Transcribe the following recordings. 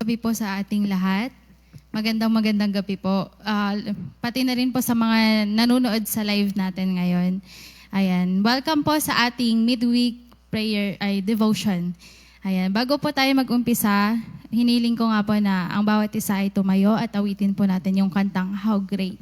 gabi po sa ating lahat. Magandang gabi po. Pati na rin po sa mga nanonood sa live natin ngayon. Ayan, welcome po sa ating midweek prayer devotion. Ayan, bago po tayo mag-umpisa, hiniling ko nga po na ang bawat isa ay tumayo at awitin po natin yung kantang How Great.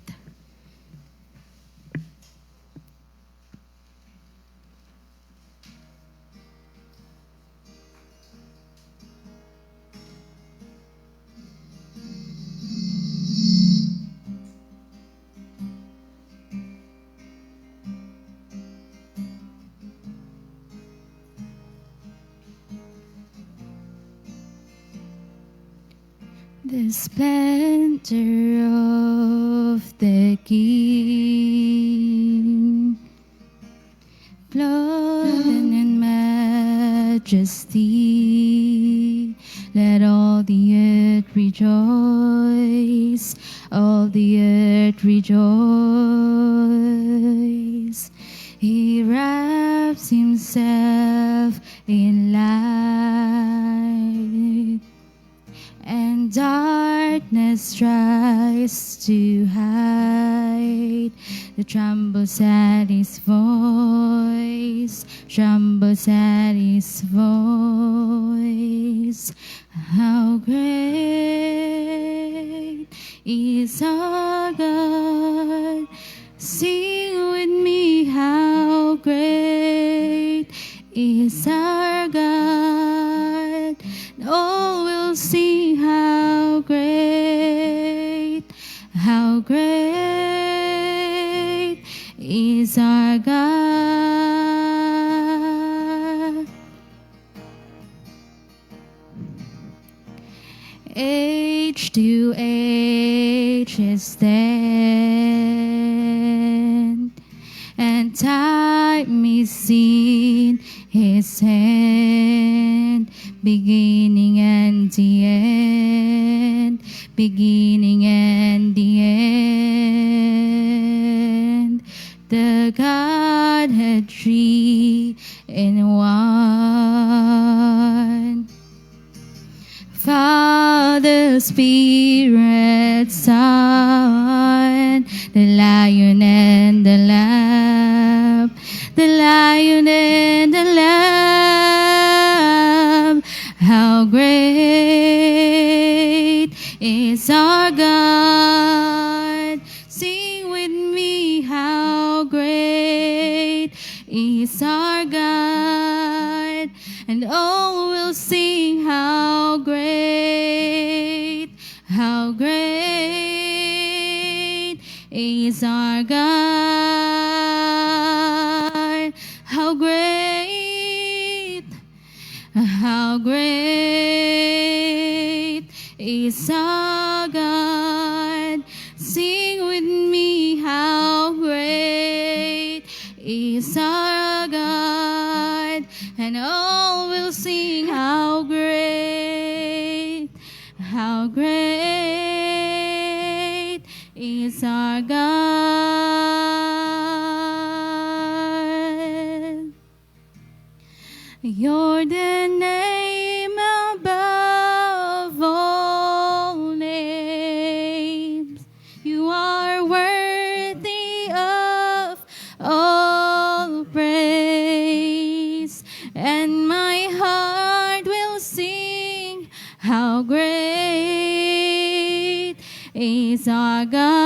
The splendor of the King, clothed in majesty, let all the earth rejoice, all the earth rejoice. He wraps himself in light, and darkness tries to hide. The trembles at his voice, trembles at his voice. How great is our God. Sing with me, how great is our God. Oh, we'll sing how great is our God. Age to age is stand, and time is seen his hand. Beginning and the end, beginning and the end. The Godhead three in one. Father, Spirit, Son, the Lion and the Lamb, the Lion and the Lamb. How great is our God. Sing with me, how great is our God. And all will sing how great is our God. How great is our God. Sing with me, how great is our God. And all will sing how great is our God. You're the name above all names. You are worthy of all praise, and my heart will sing how great is our God.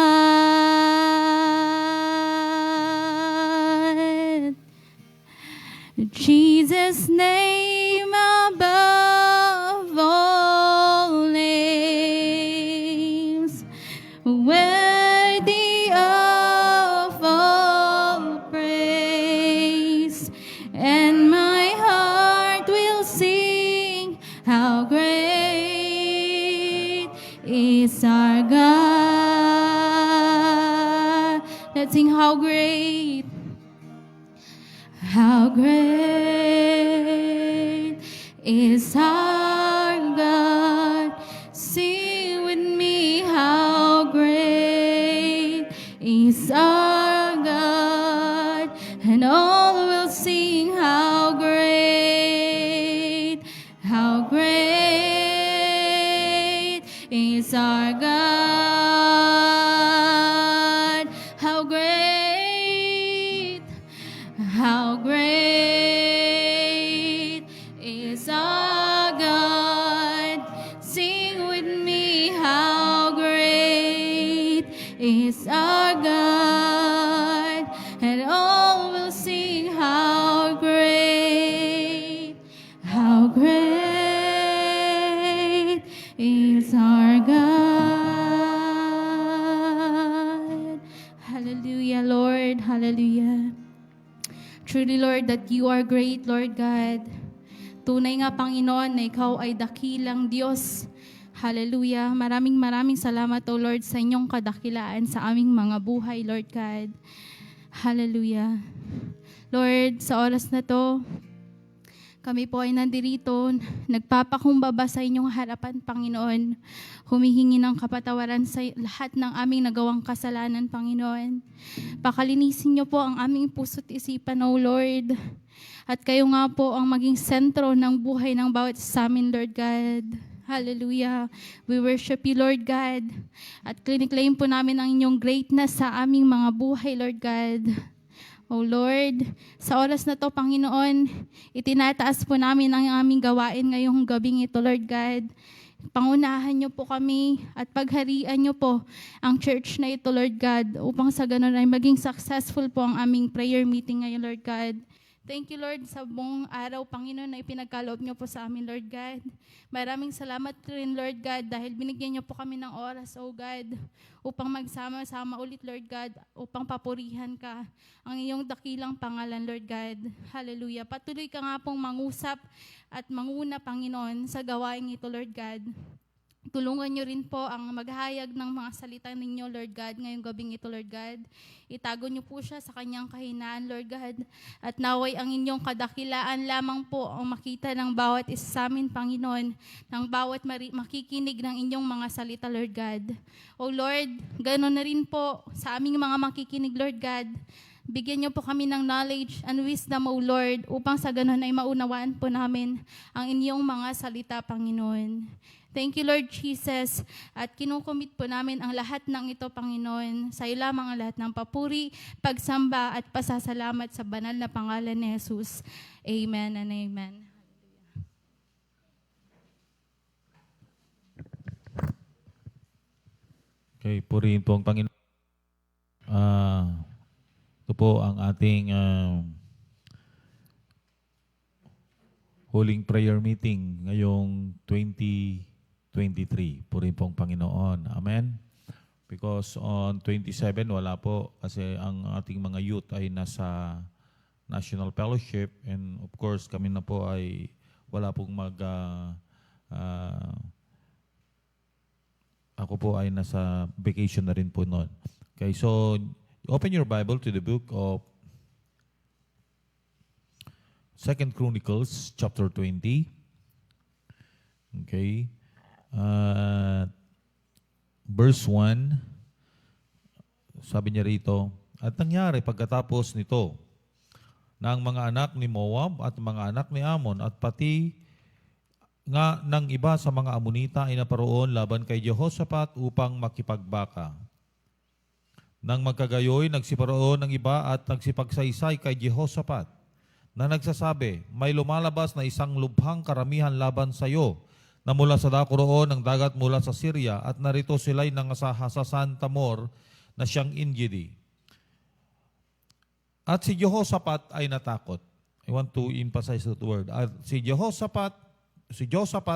Jesus' name above all names, worthy of all praise, and my heart will sing how great is our God. Let's sing how great is our God. Sing with me, how great is our God. And all will sing how great is our God, and all will sing how great is our God. Hallelujah, Lord. Hallelujah. Truly, Lord, that you are great, Lord God. Tunay nga, Panginoon, na ikaw ay dakilang Diyos. Hallelujah. Maraming salamat, O Lord, sa inyong kadakilaan sa aming mga buhay, Lord God. Hallelujah. Lord, sa oras na to, kami po ay nandirito, nagpapakumbaba sa inyong harapan, Panginoon. Humihingi ng kapatawaran sa lahat ng aming nagawang kasalanan, Panginoon. Pakalinisin niyo po ang aming puso't isipan, O Lord. At kayo nga po ang maging sentro ng buhay ng bawat sa amin, Lord God. Hallelujah. We worship you, Lord God. At kliniklaim po namin ang inyong greatness sa aming mga buhay, Lord God. O Lord, sa oras na to, Panginoon, itinataas po namin ang aming gawain ngayong gabing ito, Lord God. Pangunahan niyo po kami at pagharian niyo po ang church na ito, Lord God, upang sa ganun ay maging successful po ang aming prayer meeting ngayon, Lord God. Thank you, Lord, sa buong araw, Panginoon, na ipinagkaloob niyo po sa amin, Lord God. Maraming salamat rin, Lord God, dahil binigyan niyo po kami ng oras, O God, upang magsama-sama ulit, Lord God, upang papurihan ka ang iyong dakilang pangalan, Lord God. Hallelujah. Patuloy ka nga pong mangusap at manguna, Panginoon, sa gawain ito, Lord God. Tulungan niyo rin po ang maghayag ng mga salita ninyo, Lord God, ngayong gabing ito, Lord God. Itago niyo po siya sa kanyang kahinaan, Lord God. At naway ang inyong kadakilaan lamang po ang makita ng bawat isa sa amin, Panginoon, ng bawat makikinig ng inyong mga salita, Lord God. O Lord, gano'n na rin po sa aming mga makikinig, Lord God. Bigyan niyo po kami ng knowledge and wisdom, O Lord, upang sa ganun ay maunawaan po namin ang inyong mga salita, Panginoon. Thank you, Lord Jesus. At kinukumit po namin ang lahat ng ito, Panginoon. Sa iyo lamang ang lahat ng papuri, pagsamba at pasasalamat sa banal na pangalan ni Jesus. Amen and amen. Okay, purihin po ang Panginoon. Ito po ang ating huling prayer meeting ngayong 2023. Purihin po ang Panginoon. Amen. Because on 27, wala po kasi ang ating mga youth ay nasa National Fellowship and of course kami na po ay wala pong ako po ay nasa vacation na rin po noon. Okay, so open your Bible to the book of 2 Chronicles chapter 20. Okay. Verse 1, sabi niya rito, at nangyari pagkatapos nito, na ang mga anak ni Moab at mga anak ni Ammon at pati nga ng iba sa mga Amonita ay naparoon laban kay Jehoshaphat upang makipagbaka. Nang magkagayoy, nagsiparoon ng iba at nagsipagsaysay kay Jehoshaphat na nagsasabi, may lumalabas na isang lubhang karamihan laban sa iyo na mula sa dako roon ng dagat mula sa Syria at narito sila'y nangasahasasan Tamor na siyang Engedi. At si Jehoshaphat ay natakot. I want to emphasize that word. At si Jehoshaphat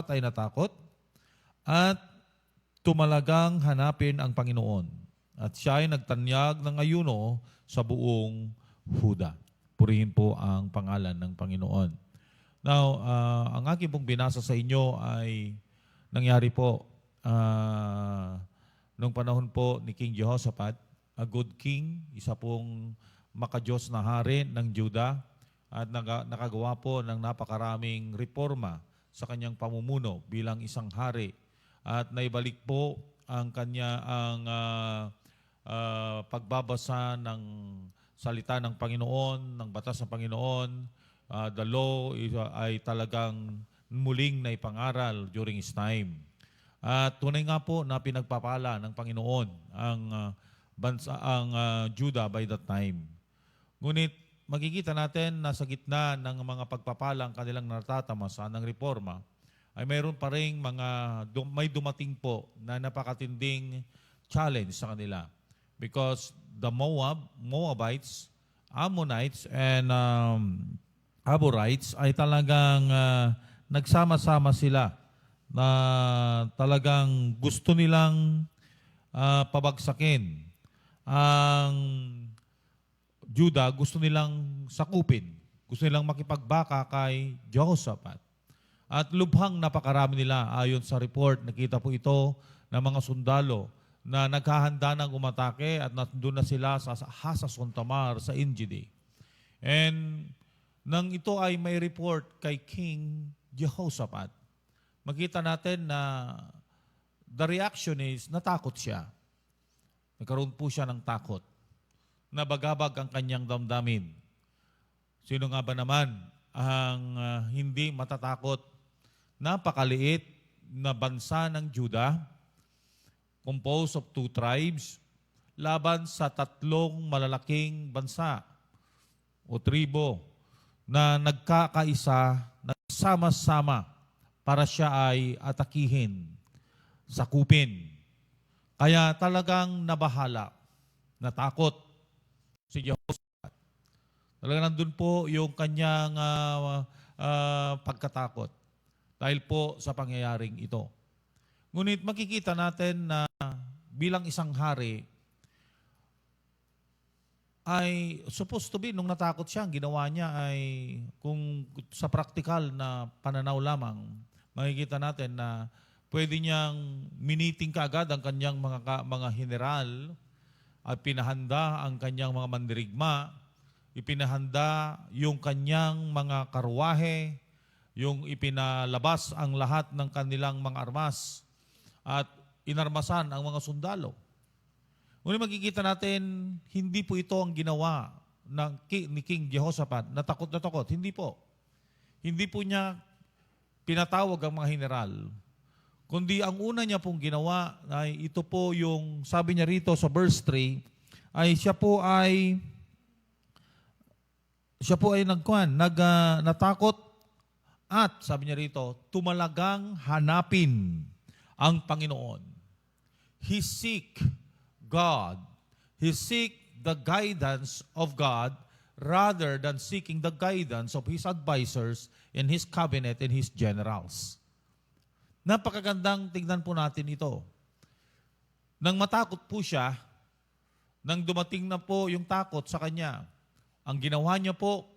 ay natakot at tumalagang hanapin ang Panginoon. At siya ay nagtanyag ng ayuno sa buong Huda. Purihin po ang pangalan ng Panginoon. Now, ang aking pong binasa sa inyo ay nangyari po nung panahon po ni King Jehoshaphat, a good king, isa pong makadiyos na hari ng Juda at nakagawa po ng napakaraming reforma sa kanyang pamumuno bilang isang hari at naibalik po ang pagbabasa ng salita ng Panginoon, ng batas ng Panginoon. The law ay talagang muling naipangaral during his time. At tunay nga po na pinagpapala ng Panginoon ang Judah by that time. Ngunit makikita natin na sa gitna ng mga pagpapalang kanilang natatamasa ng reforma, ay mayroon pa rin may dumating po na napakatinding challenge sa kanila. because the Moabites, Ammonites, and Aborites ay talagang nagsama-sama sila na talagang gusto nilang pabagsakin. Ang Judah gusto nilang sakupin. Gusto nilang makipagbaka kay Jehoshaphat. At lubhang napakarami nila ayon sa report. Nakita po ito ng mga sundalo na naghahanda ng umatake at nandun na sila sa Hasason Tamar sa Engedi. And nang ito ay may report kay King Jehoshaphat, makita natin na the reaction is natakot siya. Nagkaroon po siya ng takot. Nabagabag ang kanyang damdamin. Sino nga ba naman ang hindi matatakot? Napakaliit na bansa ng Judah, composed of 2 tribes, laban sa 3 malalaking bansa o tribo na nagkakaisa, nagsama-sama para siya ay atakihin, sakupin. Kaya talagang nabahala, natakot si Jehoshaphat. Talagang nandun po yung kanyang pagkatakot dahil po sa pangyayaring ito. Ngunit makikita natin na bilang isang hari, ay supposed to be, nung natakot siya, ang ginawa niya ay, kung sa praktikal na pananaw lamang, makikita natin na pwede niyang miniting kaagad ang kanyang mga general at pinahanda ang kanyang mga mandirigma, ipinahanda yung kanyang mga karwahe, yung ipinalabas ang lahat ng kanilang mga armas at inarmasan ang mga sundalo. Ngunit makikita natin, hindi po ito ang ginawa ni King Jehoshaphat na takot. Hindi po. Hindi po niya pinatawag ang mga general. Kundi ang una niya pong ginawa ay ito po yung, sabi niya rito sa verse 3, ay siya po ay natakot at, sabi niya rito, tumalagang hanapin ang Panginoon. He seek God. He seek the guidance of God rather than seeking the guidance of his advisors and his cabinet and his generals. Napakagandang tignan po natin ito. Nang matakot po siya, nang dumating na po yung takot sa kanya, ang ginawa niya po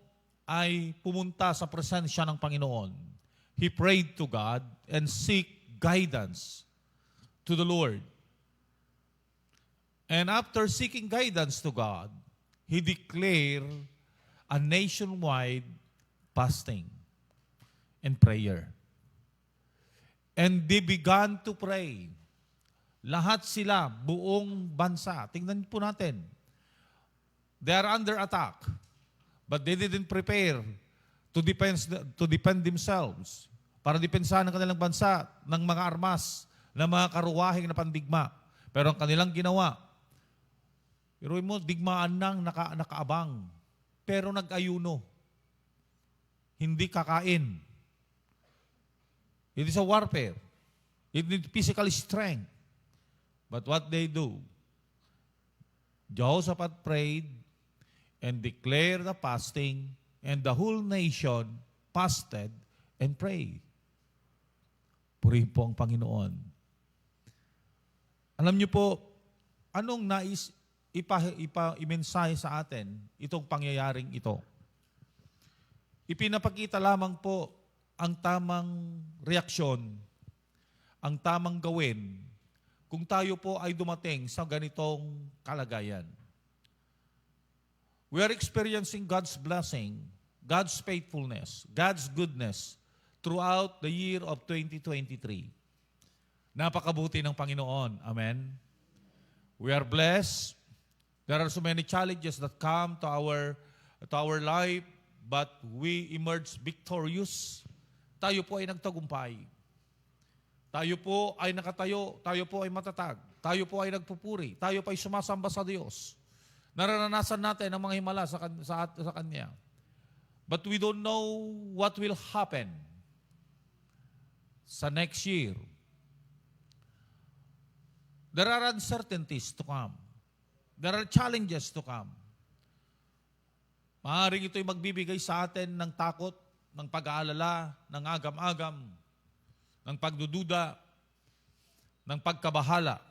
ay pumunta sa presensya ng Panginoon. He prayed to God and seek guidance to the Lord. And after seeking guidance to God, he declared a nationwide fasting and prayer. And they began to pray. Lahat sila, buong bansa. Tingnan po natin. They are under attack. But they didn't prepare to defend themselves. Para depensahan ang kanilang bansa ng mga armas, ng mga karuwahing na pandigma. Pero ang kanilang ginawa, iruin mo, digmaan nang nakaabang. Pero nag-ayuno. Hindi kakain. It is a warfare. It needs physical strength. But what they do, Jehoshaphat prayed and declared the fasting, and the whole nation fasted and prayed. Purihin po ang Panginoon. Alam niyo po, anong nais imensahe sa atin itong pangyayaring ito? Ipinapakita lamang po ang tamang reaksyon, ang tamang gawin kung tayo po ay dumating sa ganitong kalagayan. We are experiencing God's blessing, God's faithfulness, God's goodness throughout the year of 2023. Napakabuti ng Panginoon. Amen? We are blessed. There are so many challenges that come to our life, but we emerge victorious. Tayo po ay nagtagumpay. Tayo po ay nakatayo. Tayo po ay matatag. Tayo po ay nagpupuri. Tayo po ay sumasamba sa Diyos. Naranasan natin ang mga himala sa Kanya. But we don't know what will happen sa next year. There are uncertainties to come. There are challenges to come. Maaaring ito'y magbibigay sa atin ng takot, ng pag-aalala, ng agam-agam, ng pagdududa, ng pagkabahala.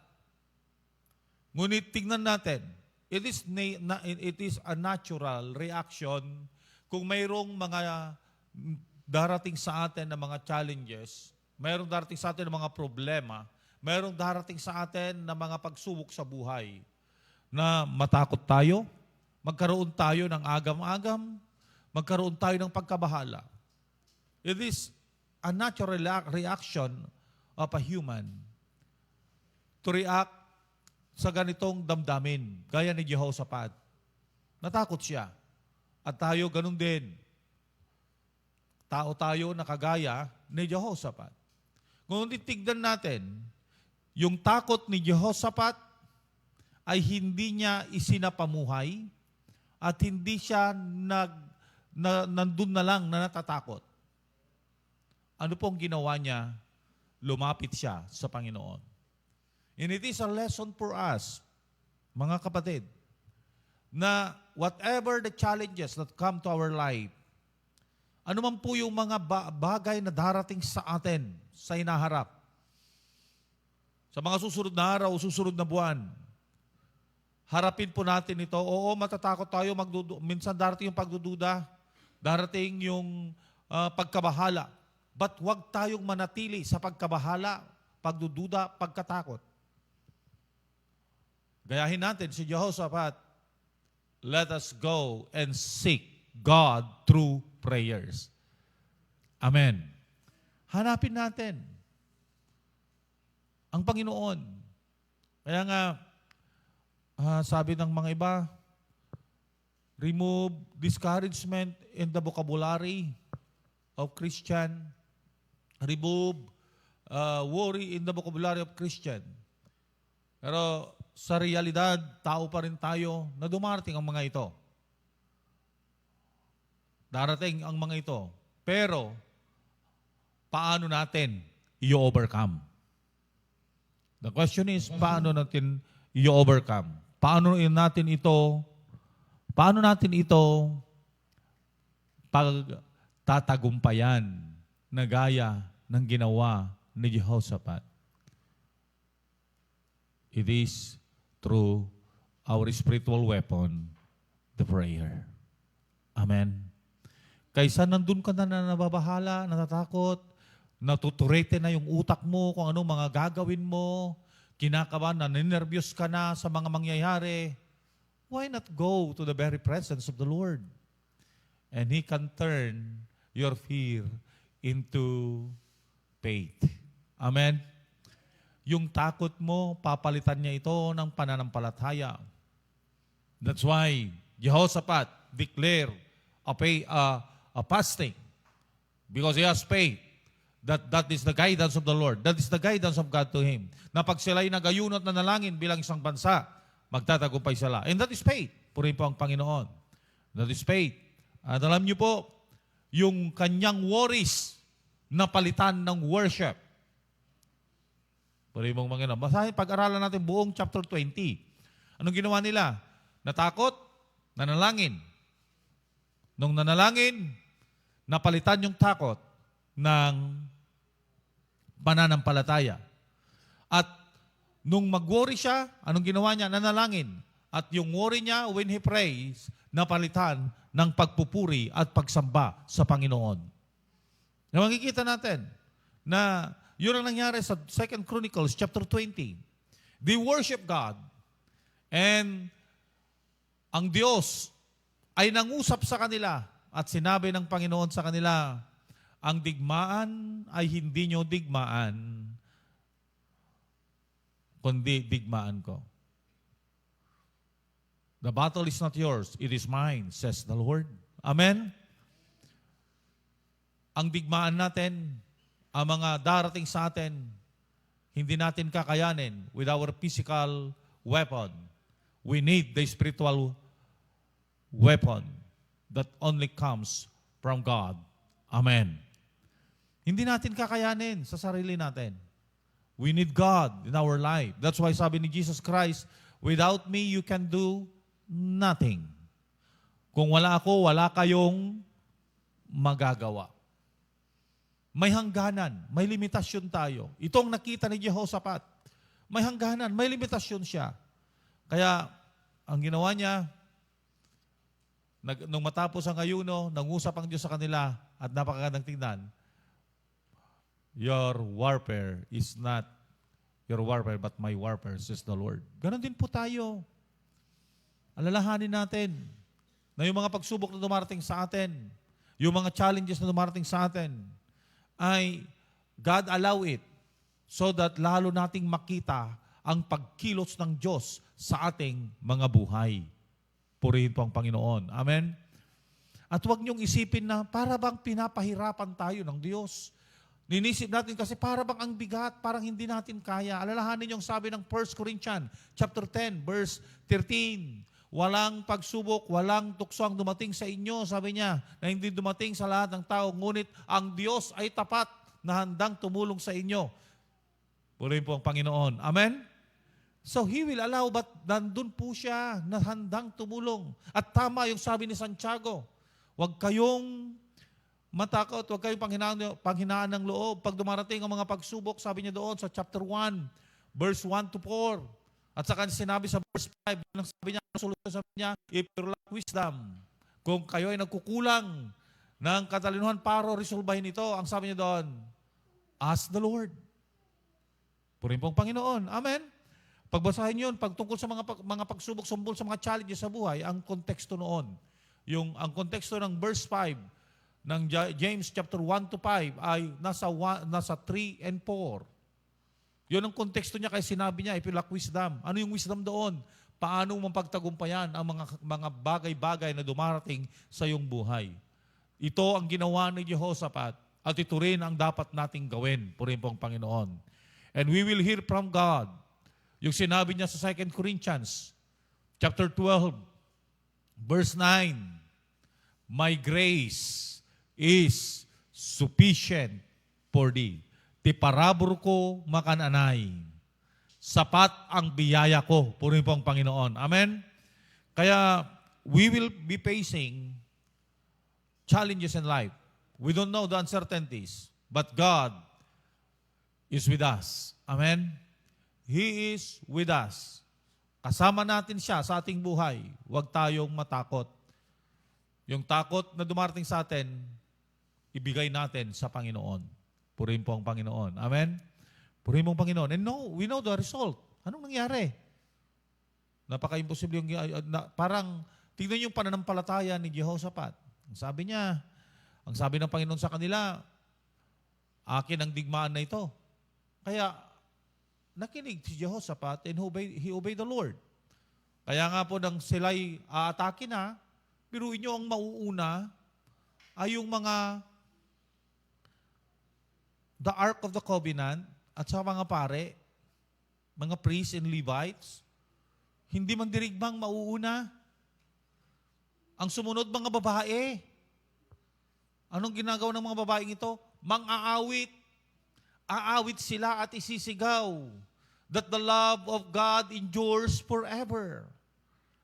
Ngunit tingnan natin, it is a natural reaction kung mayroong mga darating sa atin na mga challenges, mayroong darating sa atin na mga problema, mayroong darating sa atin na mga pagsubok sa buhay, na matakot tayo, magkaroon tayo ng agam-agam, magkaroon tayo ng pagkabahala. It is a natural reaction of a human to react sa ganitong damdamin, gaya ni Jehoshaphat. Natakot siya. At tayo ganun din. Tao tayo na kagaya ni Jehoshaphat. Kung titignan natin, yung takot ni Jehoshaphat ay hindi niya isinapamuhay at hindi siya nandun na lang na natatakot. Ano pong ginawa niya? Lumapit siya sa Panginoon. And it is a lesson for us, mga kapatid, na whatever the challenges that come to our life, ano man po yung mga bagay na darating sa atin, sa inaharap, sa mga susunod na araw, susunod na buwan, harapin po natin ito. Oo, matatakot tayo, minsan darating yung pagdududa, darating yung pagkabahala. But huwag tayong manatili sa pagkabahala, pagdududa, pagkatakot. Gayahin natin si Jehoshaphat. Let us go and seek God through prayers. Amen. Hanapin natin ang Panginoon. Kaya nga, sabi ng mga iba, remove discouragement in the vocabulary of Christian. Remove worry in the vocabulary of Christian. Pero sa realidad, tao pa rin tayo na dumarating ang mga ito. Darating ang mga ito. Pero, paano natin i-overcome? The question is, paano natin i-overcome? Paano natin ito pagtatagumpayan na gaya ng ginawa ni Jehoshaphat? It is through our spiritual weapon, the prayer. Amen. Kaysa nandun ka na nababahala, natatakot, natuturete na yung utak mo kung ano mga gagawin mo, kinakabahan, naninervyos ka na sa mga mangyayari, why not go to the very presence of the Lord? And He can turn your fear into faith. Amen? Yung takot mo, papalitan niya ito ng pananampalataya. That's why Jehoshaphat declared a fasting because he has faith. That is the guidance of the Lord. That is the guidance of God to him. Na pag sila'y nagayunot na nalangin bilang isang bansa, magtatagumpay sila. And that is faith. Purihin po ang Panginoon. That is faith. At alam niyo po, yung kanyang worries na palitan ng worship. Purihin po ang Panginoon. Basahin, pag-aralan natin buong chapter 20. Anong ginawa nila? Natakot, nanalangin. Nung nanalangin, napalitan yung takot ng pananampalataya. At nung mag-worry siya, anong ginawa niya? Nanalangin. At yung worry niya, when he prays, napalitan ng pagpupuri at pagsamba sa Panginoon. Na makikita natin na yun ang nangyari sa 2 Chronicles chapter 20. They worship God and ang Diyos ay nangusap sa kanila at sinabi ng Panginoon sa kanila, ang digmaan ay hindi nyo digmaan, kundi digmaan ko. The battle is not yours, it is mine, says the Lord. Amen? Ang digmaan natin, ang mga darating sa atin, hindi natin kakayanin with our physical weapon. We need the spiritual weapon that only comes from God. Amen. Hindi natin kakayanin sa sarili natin. We need God in our life. That's why sabi ni Jesus Christ, Without me, you can do nothing. Kung wala ako, wala kayong magagawa. May hangganan, may limitasyon tayo. Itong nakita ni Jehoshaphat, may hangganan, may limitasyon siya. Kaya, ang ginawa niya, nung matapos ang ayuno, nangusap ang Diyos sa kanila at napakagandang tingnan, your warfare is not your warfare, but my warfare, says the Lord. Ganon din po tayo. Alalahanin natin na yung mga pagsubok na dumarating sa atin, yung mga challenges na dumarating sa atin, ay God allow it so that lalo nating makita ang pagkilos ng Diyos sa ating mga buhay. Purihin po ang Panginoon. Amen? At huwag niyong isipin na para bang pinapahirapan tayo ng Diyos. Ninisip natin kasi para bang ang bigat, parang hindi natin kaya. Alalahanin yung sabi ng 1 Corinthians chapter 10, verse 13. Walang pagsubok, walang tukso ang dumating sa inyo, sabi niya, na hindi dumating sa lahat ng tao, ngunit ang Diyos ay tapat na handang tumulong sa inyo. Purihin po ang Panginoon. Amen? So He will allow, but nandun po siya na handang tumulong. At tama yung sabi ni Santiago, huwag kayong matakot, huwag kayong panghinaan ng loob. Pag dumarating ang mga pagsubok, sabi niya doon sa chapter 1, verse 1 to 4. At saka sinabi sa verse 5, sabi niya, sabi niya, if you lack wisdom, kung kayo ay nagkukulang ng katalinuhan para resolbahin ito, ang sabi niya doon, ask the Lord. Purihin pong Panginoon. Amen? Pagbasahin yun, pagtungkol sa mga pagsubok, sumbol sa mga challenges sa buhay, ang konteksto noon. Ang konteksto ng verse 5, ng James chapter 1 to 5 ay nasa 3 and 4. Yun ang konteksto niya kaya sinabi niya, if you lack wisdom. Ano yung wisdom doon? Paano mapagtagumpayan ang mga bagay-bagay na dumarating sa iyong buhay? Ito ang ginawa ni Jehoshaphat at ito rin ang dapat nating gawin. Purihin po ang Panginoon. And we will hear from God. Yung sinabi niya sa 2 Corinthians chapter 12 verse 9, my grace is sufficient for thee. Ti parabor ko makananay. Sapat ang biyaya ko. Purihin po ang Panginoon. Amen? Kaya, we will be facing challenges in life. We don't know the uncertainties, but God is with us. Amen? He is with us. Kasama natin siya sa ating buhay. Huwag tayong matakot. Yung takot na dumarating sa atin, ibigay natin sa Panginoon. Purihin po ang Panginoon. Amen? Purihin mo ang Panginoon. And we know the result. Anong nangyari? Napaka-imposible yung, parang, tingnan yung pananampalataya ni Jehoshaphat. Sabi niya, ang sabi ng Panginoon sa kanila, akin ang digmaan na ito. Kaya, nakinig si Jehoshaphat and he obeyed the Lord. Kaya nga po nang sila'y aatake na, biruin nyo ang mauuna ay yung the Ark of the Covenant at sa mga pare, mga priests and Levites, hindi man dirigmang mauuna. Ang sumunod mga babae. Anong ginagawa ng mga babaeng ito? Mang-aawit. Aawit sila at isisigaw that the love of God endures forever.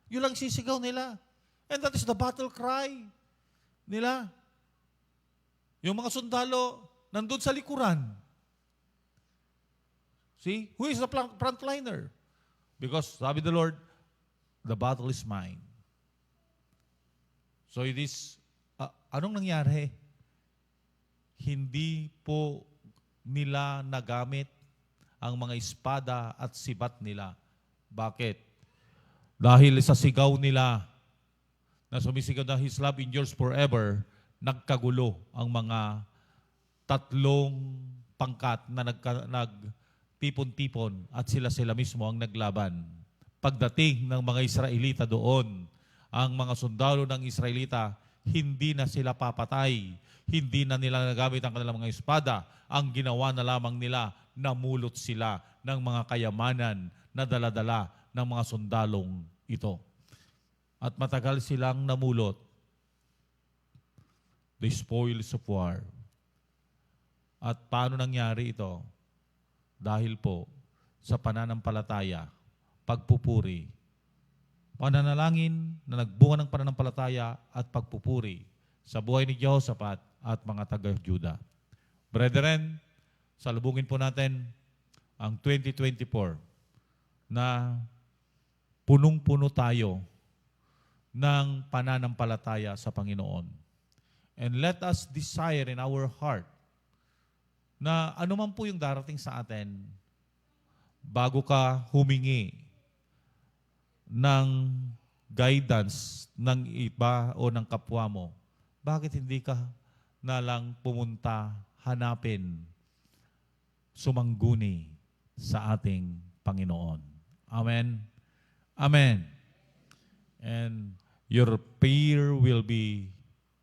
Yun lang sisigaw nila. And that is the battle cry nila. Yung mga sundalo, nandun sa likuran. See? Who is the frontliner? Because, sabi the Lord, the battle is mine. So it is, anong nangyari? Hindi po nila nagamit ang mga espada at sibat nila. Bakit? Dahil sa sigaw nila, na sumisigaw na His love endures forever, nagkagulo ang mga tatlong pangkat na nagtipon-tipon at sila mismo ang naglaban. Pagdating ng mga Israelita doon, ang mga sundalo ng Israelita, hindi na sila papatay. Hindi na nila nagamit ang kanilang mga espada. Ang ginawa na lamang nila, namulot sila ng mga kayamanan na daladala ng mga sundalong ito. At matagal silang namulot the spoils of war. At paano nangyari ito? Dahil po sa pananampalataya, pagpupuri. Pananalangin na nagbunga ng pananampalataya at pagpupuri sa buhay ni Jehoshaphat at mga taga-Juda. Brethren, salubungin po natin ang 2024 na punong-puno tayo ng pananampalataya sa Panginoon. And let us desire in our heart na anuman po yung darating sa atin, bago ka humingi ng guidance ng iba o ng kapwa mo, bakit hindi ka na lang pumunta, hanapin, sumangguni sa ating Panginoon? Amen? Amen. And your fear will be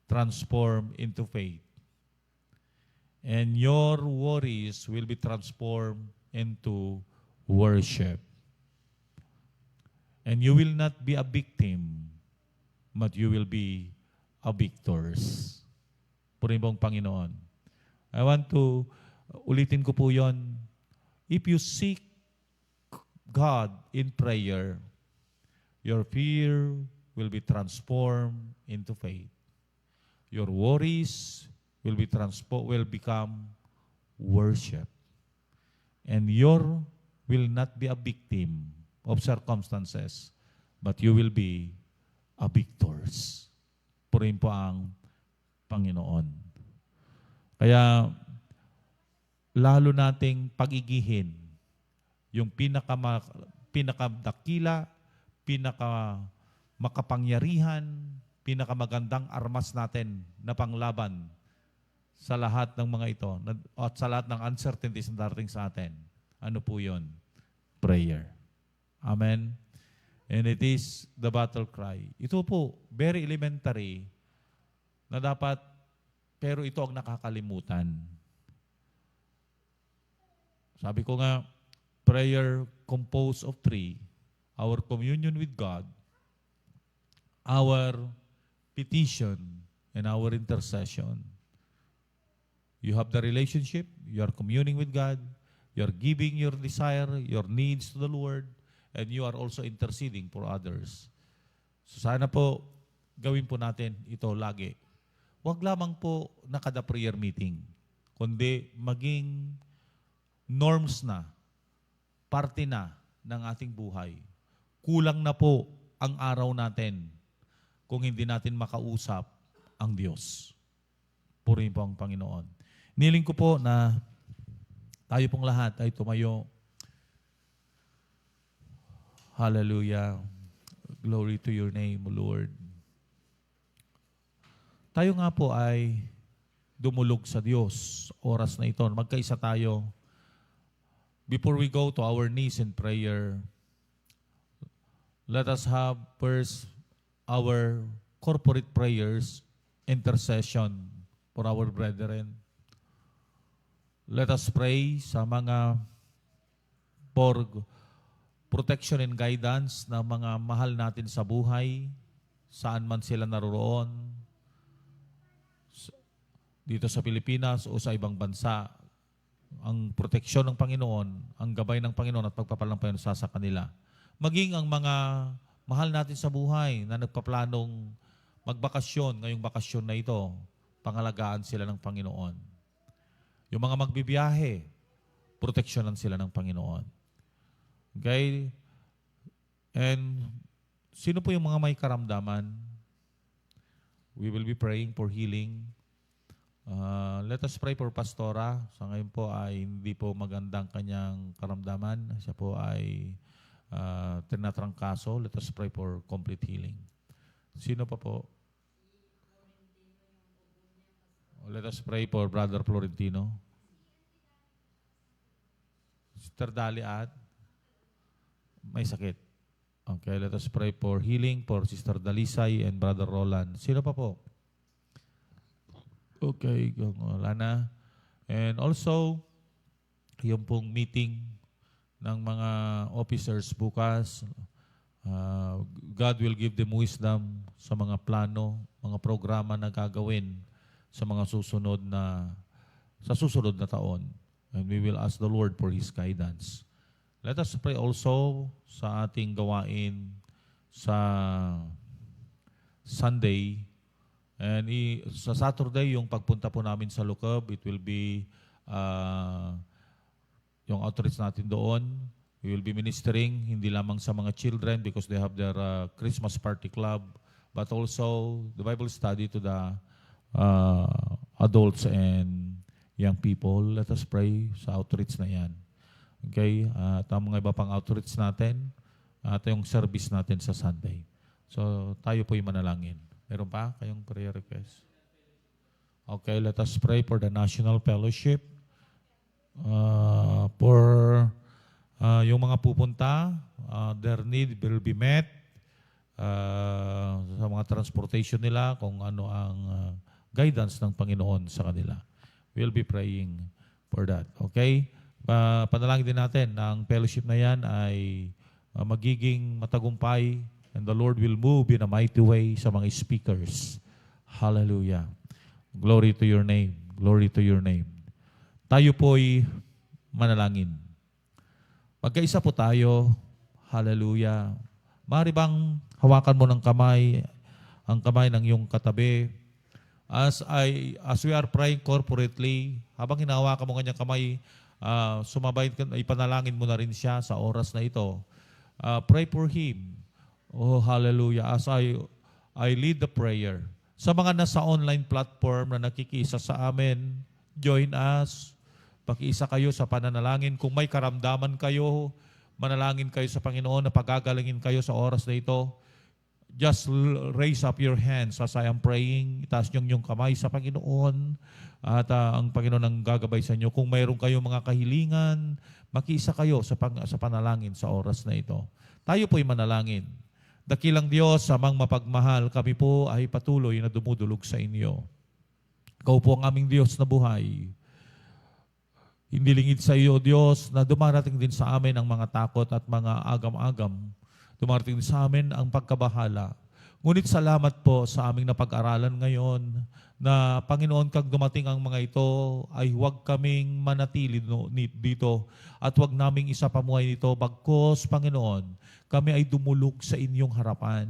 transformed into faith. And your worries will be transformed into worship. And you will not be a victim, but you will be a victors. Purihin po ang Panginoon. I want to, ulitin ko po yon. If you seek God in prayer, your fear will be transformed into faith. Your worries will become worship. And your will not be a victim of circumstances, but you will be a victors. Purihin po ang Panginoon. Kaya, lalo nating pag-igihin yung pinakamagandang, pinakamagandang armas natin na panglaban sa lahat ng mga ito at sa lahat ng uncertainties na darating sa atin. Ano po yun? Prayer. Amen? And it is the battle cry. Ito po, very elementary na dapat, pero ito ang nakakalimutan. Sabi ko nga, prayer composed of three: our communion with God, our petition, and our intercession. You have the relationship, you are communing with God, you are giving your desire, your needs to the Lord, and you are also interceding for others. So sana po, gawin po natin ito lagi. Huwag lamang po nakada prayer meeting, kundi maging norms na, parte na ng ating buhay. Kulang na po ang araw natin kung hindi natin makausap ang Diyos. Purihin po ang Panginoon. Niling ko po na tayo pong lahat ay tumayo. Hallelujah. Glory to your name, Lord. Tayo nga po ay dumulog sa Diyos oras na ito. Magkaisa tayo. Before we go to our knees in prayer, let us have first our corporate prayers, intercession for our brethren. Let us pray sa mga for protection and guidance ng mga mahal natin sa buhay, saan man sila naroroon, dito sa Pilipinas o sa ibang bansa. Ang proteksyon ng Panginoon, ang gabay ng Panginoon at pagpapalang Panginoon sa kanila. Maging ang mga mahal natin sa buhay na nagpaplanong magbakasyon ngayong bakasyon na ito, pangalagaan sila ng Panginoon. Yung mga magbibiyahe, proteksyonan sila ng Panginoon. Okay? And sino po yung mga may karamdaman? We will be praying for healing. Let us pray for Pastora. Sa ngayon po ay hindi po magandang kanyang karamdaman. Siya po ay tinatrangkaso. Let us pray for complete healing. Sino pa po? Let us pray for Brother Florentino. Sister Dali at may sakit. Okay, let us pray for healing for Sister Dalisay and Brother Roland. Sino pa po? Okay, wala na. And also, yung pong meeting ng mga officers bukas, God will give them wisdom sa mga plano, mga programa na gagawin sa mga susunod na taon. And we will ask the Lord for His guidance. Let us pray also sa ating gawain sa Sunday. And sa Saturday, yung pagpunta po namin sa Lucob, it will be yung outreach natin doon. We will be ministering, hindi lamang sa mga children because they have their Christmas party club, but also the Bible study to the adults and young people. Let us pray sa outreach na yan. Okay? At ang mga iba pang outreach natin, at yung service natin sa Sunday. So, tayo po'y manalangin. Meron pa kayong prayer request? Okay, let us pray for the National Fellowship. For yung mga pupunta, their need will be met. Sa mga transportation nila, kung ano ang guidance ng Panginoon sa kanila. We'll be praying for that. Okay? Panalangin din natin na ang fellowship na yan ay magiging matagumpay and the Lord will move in a mighty way sa mga speakers. Hallelujah. Glory to your name. Glory to your name. Tayo po'y manalangin. Magkaisa po tayo. Hallelujah. Maaari bang hawakan mo ng kamay, ang kamay ng iyong katabi. As we are praying corporately, habang hinahawakan mo kanyang kamay, sumabay, ipanalangin mo na rin siya sa oras na ito. Pray for him. Oh, hallelujah. As I lead the prayer. Sa mga nasa online platform na nakikisa sa amin, join us. Pakiisa kayo sa pananalangin. Kung may karamdaman kayo, manalangin kayo sa Panginoon na pagagalingin kayo sa oras na ito. Just raise up your hands as I am praying. Itaas niyong kamay sa Panginoon. At ang Panginoon ang gagabay sa inyo. Kung mayroon kayong mga kahilingan, makiisa kayo sa panalangin sa oras na ito. Tayo po'y manalangin. Dakilang Diyos, amang mapagmahal, kami po ay patuloy na dumudulog sa inyo. Ikaw po ang aming Diyos na buhay. Hindi lingid sa iyo, Diyos, na dumarating din sa amin ang mga takot at mga agam-agam. Dumarating din sa amin ang pagkabahala. Ngunit salamat po sa aming napag-aralan ngayon na Panginoon, kag dumating ang mga ito, ay huwag kaming manatili dito at huwag naming isapamuhay nito. Bagkos, Panginoon, kami ay dumulog sa inyong harapan.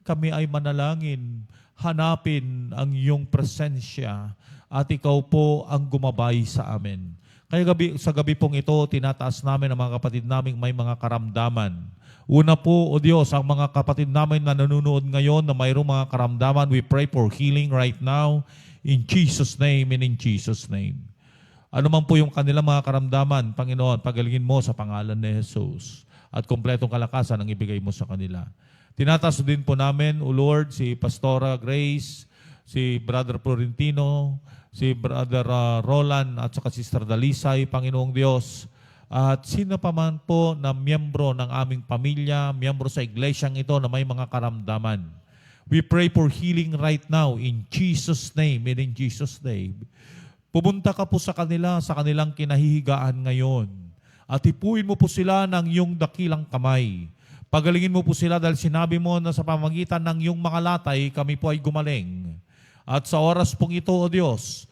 Kami ay manalangin, hanapin ang iyong presensya at ikaw po ang gumabay sa amin. Kaya sa gabi pong ito, tinataas namin ang mga kapatid naming may mga karamdaman. Una po, O Diyos, ang mga kapatid namin na nanonood ngayon na mayroong mga karamdaman, we pray for healing right now in Jesus' name and in Jesus' name. Ano man po yung kanilang mga karamdaman, Panginoon, pagalingin mo sa pangalan ni Jesus at kompletong kalakasan ang ibigay mo sa kanila. Tinataas din po namin, O Lord, si Pastora Grace, si Brother Florentino, si Brother Roland at saka Sister Dalisay, Panginoong Diyos. At sino pa man po na miyembro ng aming pamilya, miyembro sa iglesyang ito na may mga karamdaman. We pray for healing right now in Jesus' name and in Jesus' name. Pumunta ka po sa kanila, sa kanilang kinahihigaan ngayon. At ipuin mo po sila ng iyong dakilang kamay. Pagalingin mo po sila dahil sinabi mo na sa pamagitan ng iyong mga latay, kami po ay gumaling. At sa oras pong ito, O Diyos,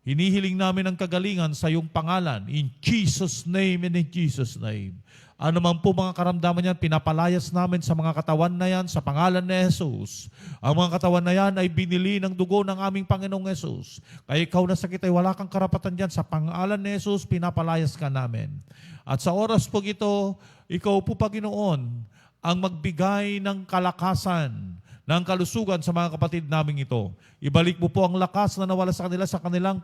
hinihiling namin ang kagalingan sa iyong pangalan. In Jesus' name and in Jesus' name. Ano man po mga karamdaman yan, pinapalayas namin sa mga katawan na yan sa pangalan ni Jesus. Ang mga katawan na yan ay binili ng dugo ng aming Panginoong Jesus. Kaya ikaw na sakit ay wala kang karapatan dyan. Sa pangalan ni Jesus, pinapalayas ka namin. At sa oras po ito, ikaw po Panginoon ang magbigay ng kalakasan, ng kalusugan sa mga kapatid naming ito. Ibalik mo po ang lakas na nawala sa kanila sa kanilang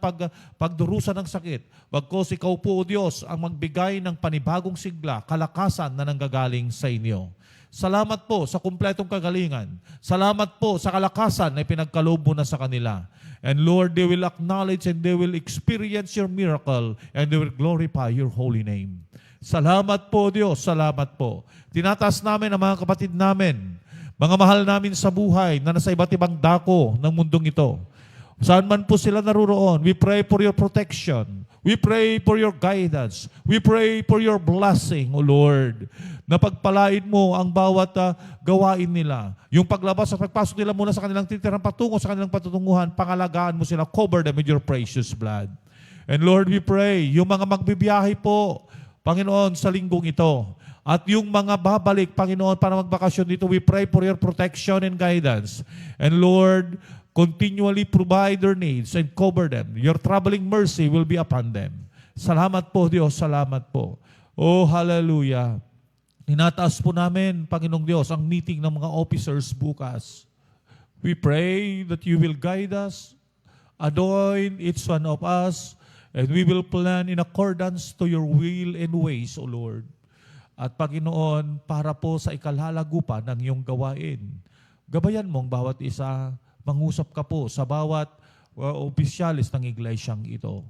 pagdurusa ng sakit. Bagkos ikaw po, O Diyos, ang magbigay ng panibagong sigla, kalakasan na nanggagaling sa inyo. Salamat po sa kumpletong kagalingan. Salamat po sa kalakasan na pinagkaloob mo na sa kanila. And Lord, they will acknowledge and they will experience your miracle and they will glorify your holy name. Salamat po, Diyos. Salamat po. Tinataas namin ang mga kapatid namin, mga mahal namin sa buhay na nasa iba't ibang dako ng mundong ito. Saan man po sila naruroon, we pray for your protection. We pray for your guidance. We pray for your blessing, O Lord. Na pagpalain mo ang bawat gawain nila. Yung paglabas at pagpasok nila muna sa kanilang titirang patungo sa kanilang patutunguhan, pangalagaan mo sila, cover them with your precious blood. And Lord, we pray, yung mga magbibiyahe po, Panginoon, sa linggong ito. At yung mga babalik, Panginoon, para magbakasyon dito, we pray for your protection and guidance. And Lord, continually provide their needs and cover them. Your traveling mercy will be upon them. Salamat po, Diyos. Salamat po. Oh, hallelujah. Tinataas po namin, Panginoong Diyos, ang meeting ng mga officers bukas. We pray that you will guide us, anoint each one of us, and we will plan in accordance to your will and ways, O Lord. At Panginoon, para po sa ikalalagupan ng iyong gawain, gabayan mo ang bawat isa, mangusap ka po sa bawat opisyalis ng iglesyang ito.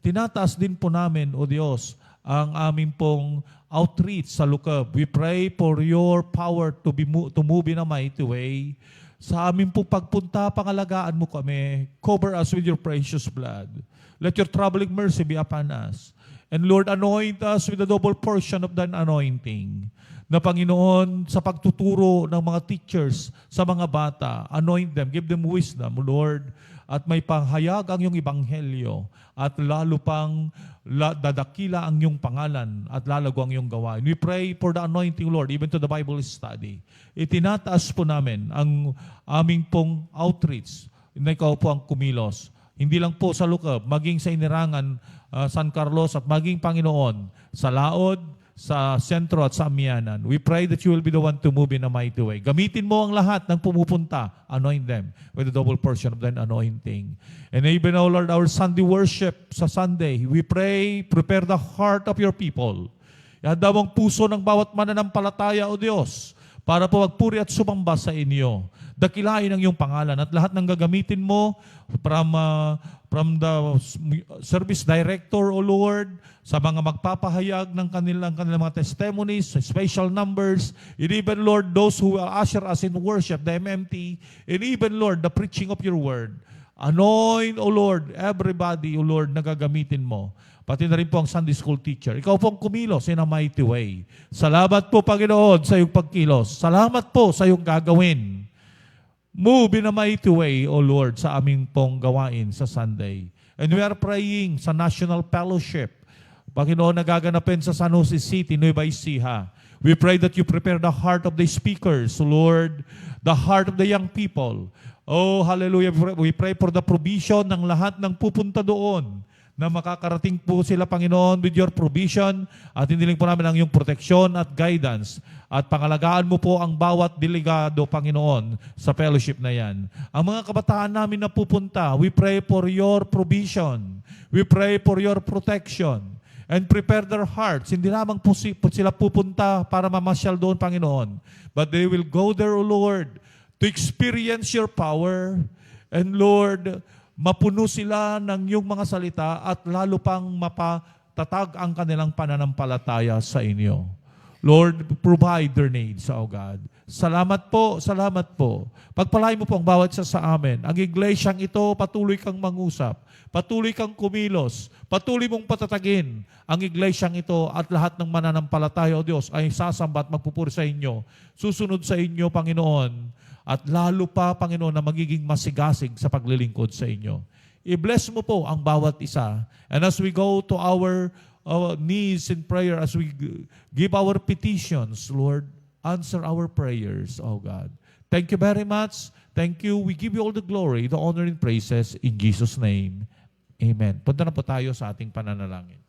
Tinataas din po namin, O Diyos, ang aming pong outreach sa Lukab. We pray for your power to move in a mighty way. Sa aming pong pagpunta, pangalagaan mo kami. Cover us with your precious blood. Let your troubling mercy be upon us. And Lord, anoint us with a double portion of thine anointing. Na Panginoon, sa pagtuturo ng mga teachers sa mga bata, anoint them, give them wisdom, Lord. At may panghayag ang iyong ebanghelyo. At lalo pang dadakila ang iyong pangalan at lalago ang iyong gawain. We pray for the anointing, Lord, even to the Bible study. Itinataas po namin ang aming pong outreach na ikaw po ang kumilos. Hindi lang po sa Lukab, maging sa Inirangan, San Carlos at maging Panginoon sa Laod, sa Sentro at sa Amianan. We pray that you will be the one to move in a mighty way. Gamitin mo ang lahat ng pumupunta. Anoint them with a double portion of thine anointing. And even, O Lord, our Sunday worship sa Sunday, we pray, prepare the heart of your people. Ihanda mo ang puso ng bawat mananampalataya, O Diyos, para po magpuri at sumamba sa inyo. Dakilain ang iyong pangalan at lahat ng gagamitin mo from the service director, O Lord, sa mga magpapahayag ng kanilang mga testimonies, special numbers, and even, Lord, those who will usher us in worship, the MMT, and even, Lord, the preaching of your word. Anoint, O Lord, everybody, O Lord, na gagamitin mo. Pati na rin po ang Sunday school teacher. Ikaw po ang kumilos in a mighty way. Salamat po, Panginoon, sa iyong pagkilos. Salamat po sa iyong gagawin. Move in a mighty way, O Lord, sa aming pong gawain sa Sunday. And we are praying sa National Fellowship. Panginoon, nagaganapin sa San Jose City, Nueva Ecija. We pray that you prepare the heart of the speakers, Lord, the heart of the young people. Oh, hallelujah. We pray for the provision ng lahat ng pupunta doon na makakarating po sila, Panginoon, with your provision at hiniling po namin ang iyong proteksyon at guidance at pangalagaan mo po ang bawat delegado, Panginoon, sa fellowship na yan. Ang mga kabataan namin na pupunta, we pray for your provision. We pray for your protection and prepare their hearts. Hindi lamang po sila pupunta para mamasyal doon, Panginoon, but they will go there, O Lord, to experience your power. And Lord, mapuno sila ng iyong mga salita at lalo pang mapatatag ang kanilang pananampalataya sa inyo. Lord, provide their needs, O God. Salamat po, salamat po. Pagpalain mo po ang bawat isa sa amin. Ang iglesyang ito, patuloy kang mangusap, patuloy kang kumilos, patuloy mong patatagin ang iglesyang ito at lahat ng mananampalataya, O Diyos, ay sasamba at magpupuri sa inyo. Susunod sa inyo, Panginoon, at lalo pa, Panginoon, na magiging masigasig sa paglilingkod sa inyo. I-bless mo po ang bawat isa. And as we go to our needs in prayer, as we give our petitions, Lord, answer our prayers, O God. Thank you very much. Thank you. We give you all the glory, the honor, and praises in Jesus' name. Amen. Punta na po tayo sa ating pananalangin.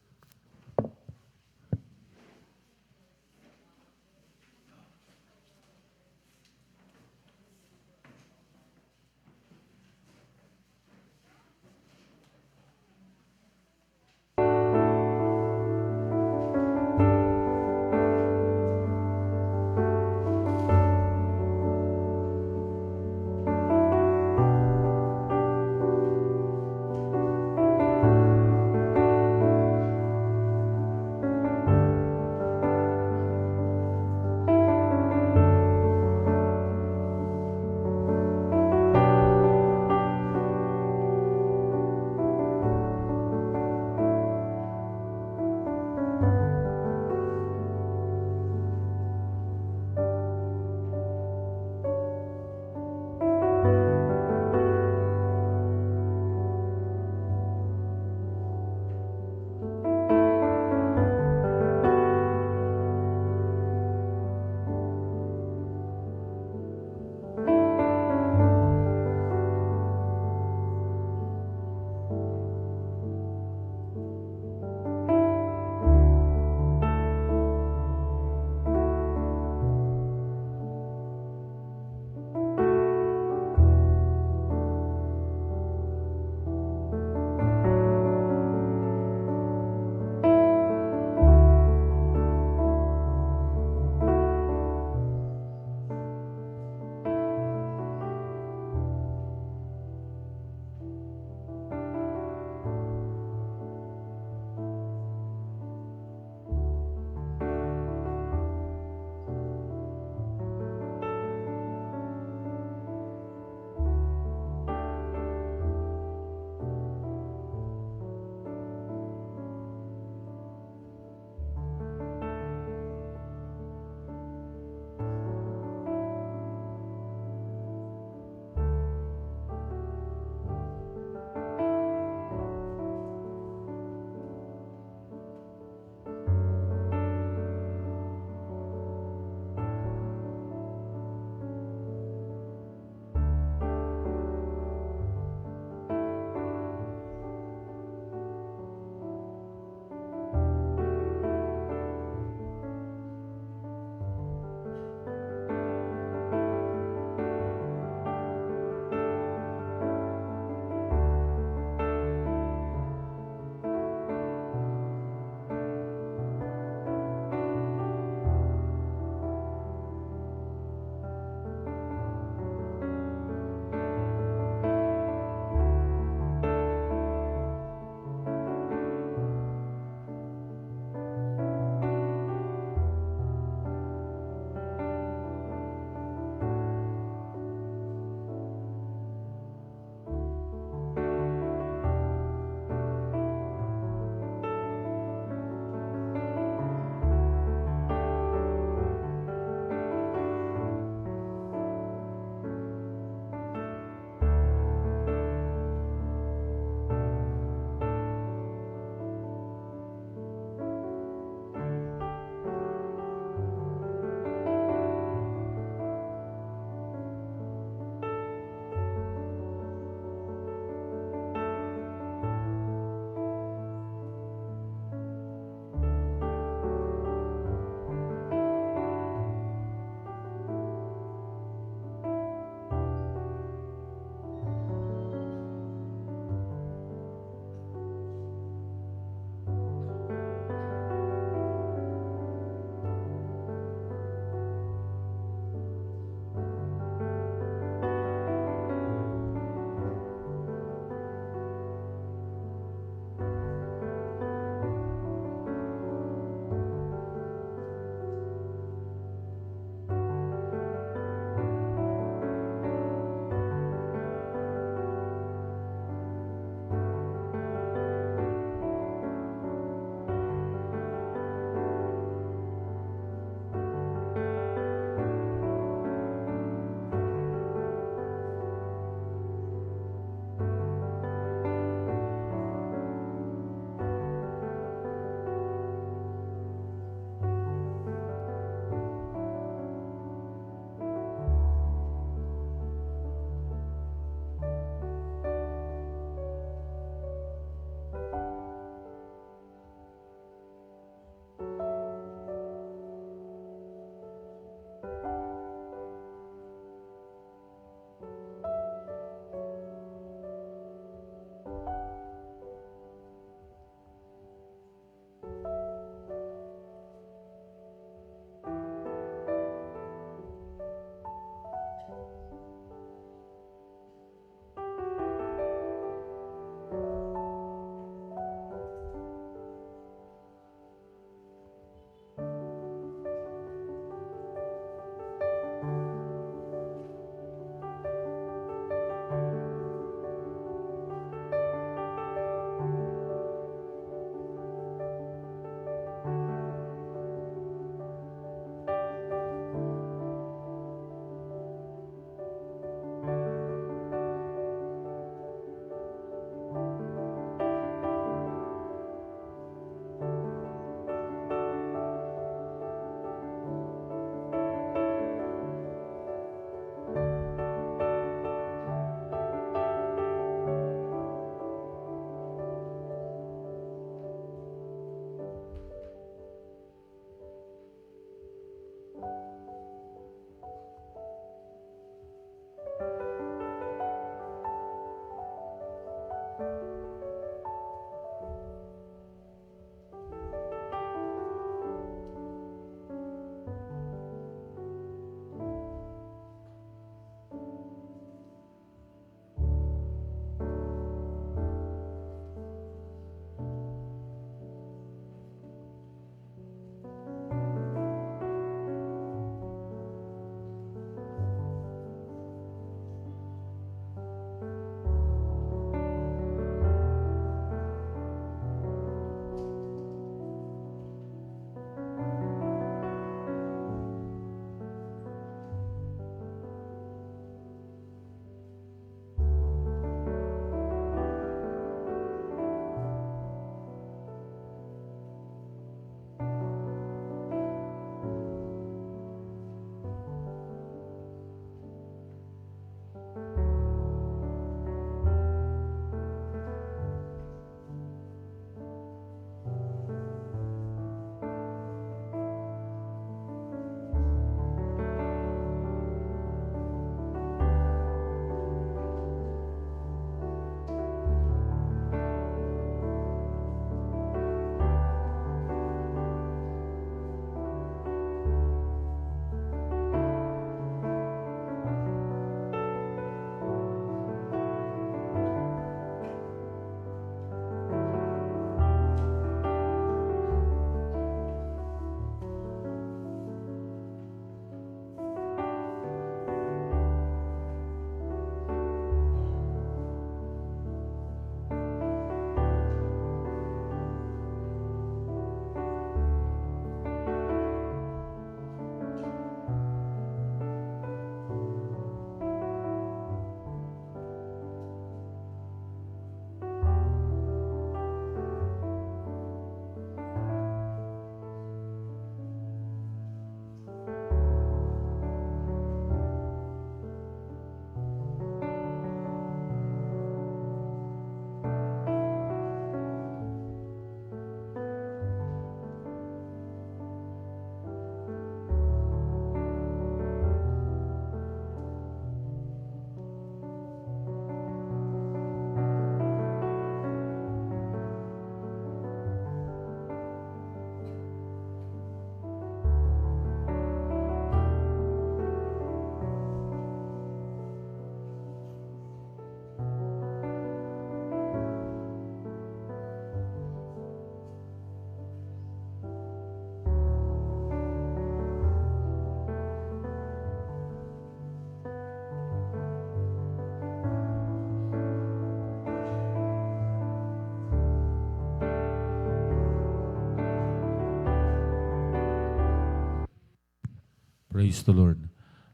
Praise the Lord.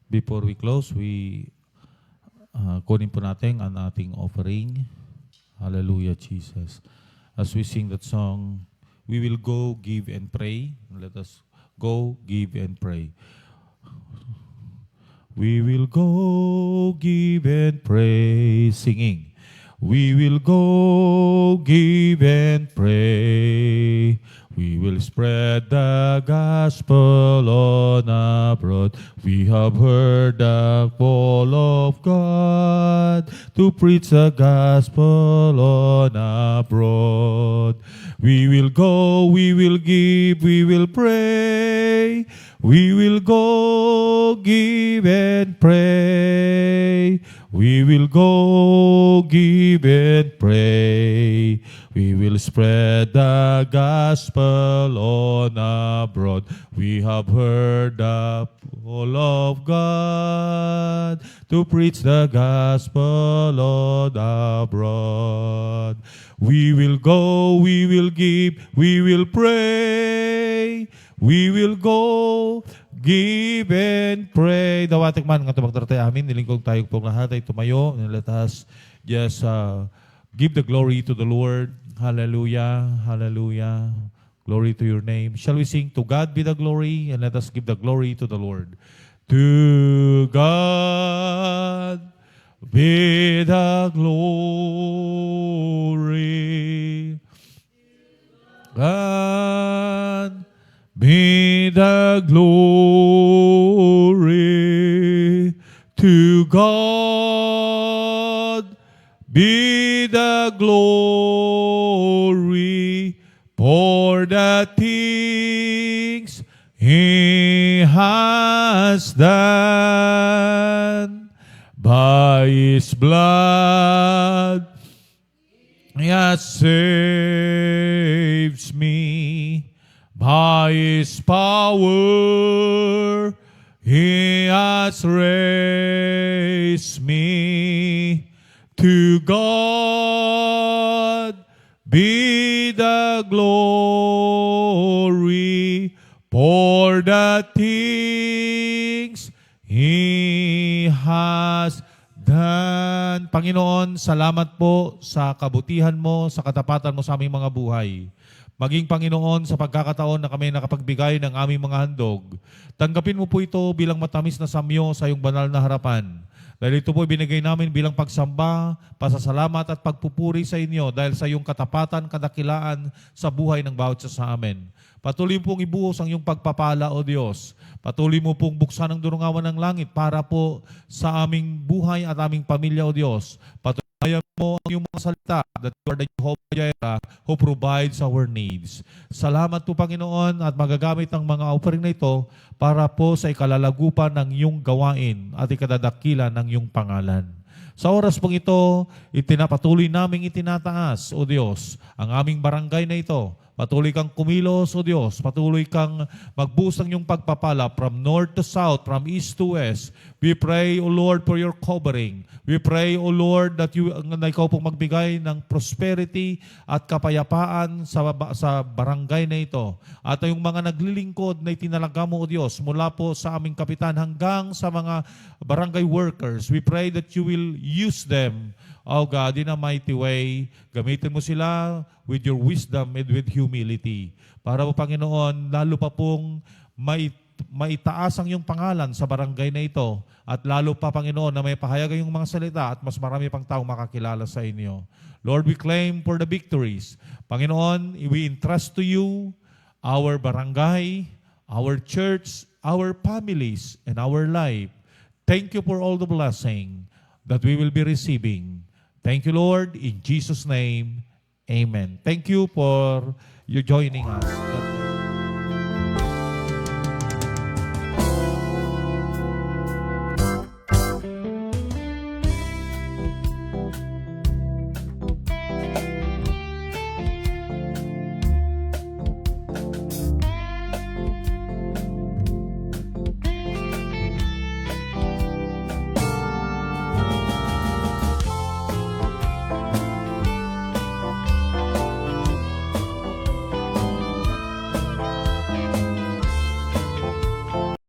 Before we close, kunin po natin ang ating offering. Hallelujah, Jesus. As we sing that song, we will go, give, and pray. Let us go, give, and pray. We will go, give, and pray. Singing. We will go, give, and pray. We will spread the gospel on abroad. We have heard the call of God to preach the gospel on abroad. We will go, we will give, we will pray. We will go, give, and pray. We will go, give, and pray. We will spread the gospel on abroad. We have heard the call of God to preach the gospel on abroad. We will go, we will give, we will pray. We will go, give, and pray. Dawatik man nga tumagdaratay amin, nilingkog tayo pong lahat ay tumayo. And let us just give the glory to the Lord. Hallelujah, hallelujah. Glory to your name. Shall we sing, To God be the glory, and let us give the glory to the Lord. To God be the glory. God be the glory. To God be the glory for the things He has done. By His blood He has saved me. By His power He has raised me. To God be the glory for the things He has done. Panginoon, salamat po sa kabutihan mo, sa katapatan mo sa aming mga buhay. Maging Panginoon, sa pagkakataon na kami nakapagbigay ng aming mga handog, tanggapin mo po ito bilang matamis na samyo sa iyong banal na harapan. Dahil ito po binigay namin bilang pagsamba, pasasalamat at pagpupuri sa inyo dahil sa iyong katapatan, kadakilaan sa buhay ng bawat isa sa amin. Patuloy pong ibuhos ang iyong pagpapala, O Diyos. Patuloy mo pong buksan ang durungawan ng langit para po sa aming buhay at aming pamilya, O Diyos. Patuloy mo ang iyong mga salita that you are the Jehovah Jireh who provides our needs. Salamat po, Panginoon, at magagamit ang mga offering na ito para po sa ikalalagupan ng iyong gawain at ikadadakilan ng iyong pangalan. Sa oras pong ito, patuloy naming itinataas, O Diyos, ang aming barangay na ito. Patuloy kang kumilos, O Diyos. Patuloy kang magbuhos ng iyong pagpapala from north to south, from east to west. We pray, O Lord, for your covering. We pray, O Lord, that na ikaw pong magbigay ng prosperity at kapayapaan sa barangay na ito. At yung mga naglilingkod na itinalaga mo, O Diyos, mula po sa aming kapitan hanggang sa mga barangay workers, we pray that you will use them, O God, in a mighty way. Gamitin mo sila with your wisdom and with humility. Para po, Panginoon, lalo pa pong maitaas ang iyong pangalan sa barangay na ito. At lalo pa, Panginoon, na may pahayag yung mga salita at mas marami pang tao makakilala sa inyo. Lord, we claim for the victories. Panginoon, we entrust to you our barangay, our church, our families, and our life. Thank you for all the blessing that we will be receiving. Thank you, Lord. In Jesus' name, amen. Thank you for your joining us.